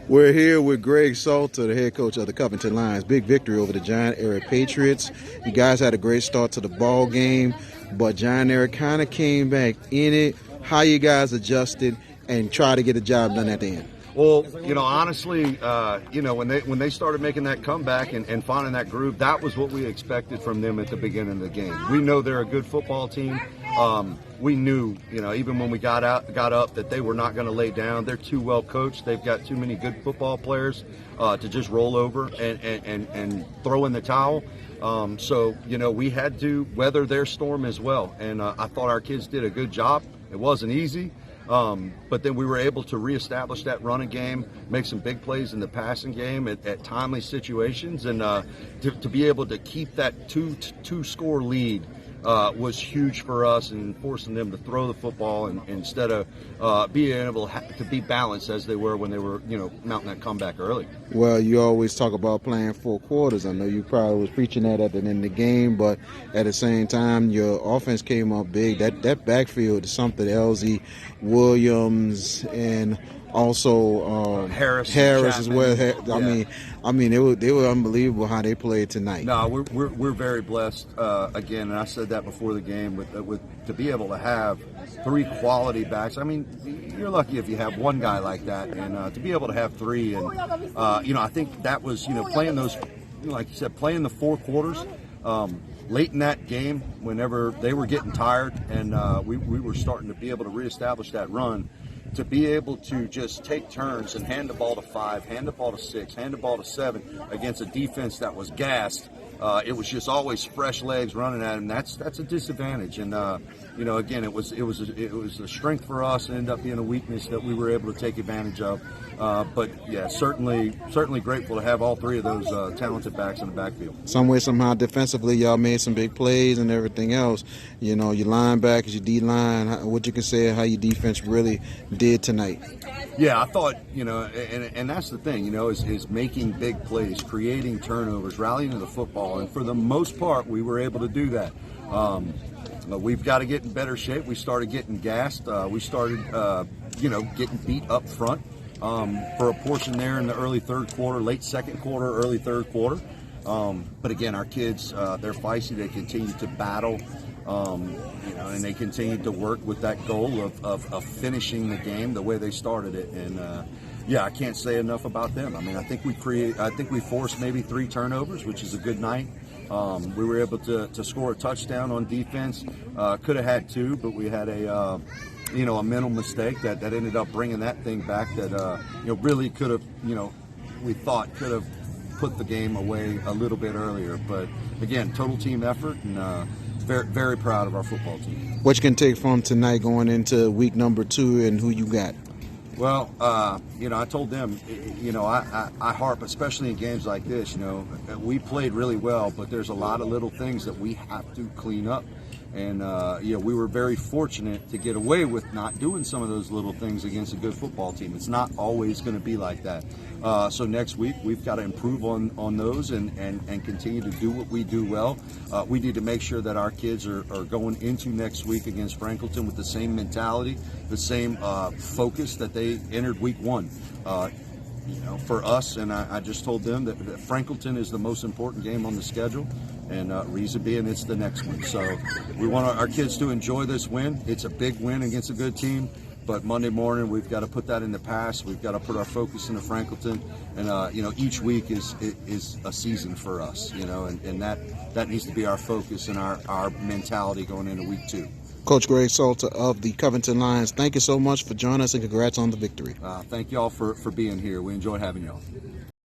We're here with Greg Salter, the head coach of the Covington Lions. Big victory over the John Ehret Patriots. You guys had a great start to the ball game, but John Ehret kind of came back in it. How you guys adjusted and try to get the job done at the end? Well, honestly, when they started making that comeback and finding that groove, that was what we expected from them at the beginning of the game. We know they're a good football team. We knew, even when we got up, that they were not going to lay down. They're too well coached. They've got too many good football players to just roll over and throw in the towel. So we had to weather their storm as well. And I thought our kids did a good job. It wasn't easy. But then we were able to reestablish that running game, make some big plays in the passing game at timely situations, and to be able to keep that two-score lead was huge for us, and forcing them to throw the football instead of being able to be balanced as they were when they were mounting that comeback early. Well, you always talk about playing 4 quarters. I know you probably was preaching that at the end of the game, but at the same time, your offense came up big. That backfield is something. LZ Williams and also Harris as well. I mean, they were unbelievable how they played tonight. No, we're very blessed again, and I said that before the game with to be able to have 3 quality backs. I mean, you're lucky if you have one guy like that, and to be able to have 3, and I think that was playing those, like you said, playing the 4 quarters. Late in that game, whenever they were getting tired, and we were starting to be able to reestablish that run, to be able to just take turns and hand the ball to 5, hand the ball to 6, hand the ball to 7 against a defense that was gassed. It was just always fresh legs running at him. That's a disadvantage, and again, it was a strength for us, and ended up being a weakness that we were able to take advantage of. But yeah, certainly grateful to have all 3 of those talented backs in the backfield. Some way, somehow, defensively, y'all made some big plays and everything else. Your linebackers, your D-line, what you can say how your defense really did tonight. Yeah, I thought, and that's the thing, is making big plays, creating turnovers, rallying to the football, and for the most part, we were able to do that. We've got to get in better shape. We started getting gassed. We started, getting beat up front for a portion there in the early 3rd quarter, late 2nd quarter, early 3rd quarter. But again, our kids, they're feisty. They continue to battle. And they continued to work with that goal of finishing the game the way they started it. And I can't say enough about them. I mean, I think we forced maybe 3 turnovers, which is a good night. We were able to score a touchdown on defense. Could have had 2, but we had a mental mistake that ended up bringing that thing back. That really could have, we thought could have put the game away a little bit earlier. But again, total team effort, and very, very proud of our football team. What you can take from tonight going into week number 2 and who you got? Well, I told them, I harp, especially in games like this, we played really well, but there's a lot of little things that we have to clean up. And, we were very fortunate to get away with not doing some of those little things against a good football team. It's not always going to be like that. So next week, we've got to improve on those and continue to do what we do well. We need to make sure that our kids are going into next week against Franklinton with the same mentality, the same focus that they entered week 1. For us, and I just told them that Franklinton is the most important game on the schedule, and reason being it's the next one. So we want our kids to enjoy this win. It's a big win against a good team, but Monday morning we've got to put that in the past. We've got to put our focus into Franklinton, and each week is a season for us, and that needs to be our focus and our mentality going into week 2. Coach Greg Salter of the Covington Lions, thank you so much for joining us, and congrats on the victory. Thank you all for being here. We enjoyed having you all.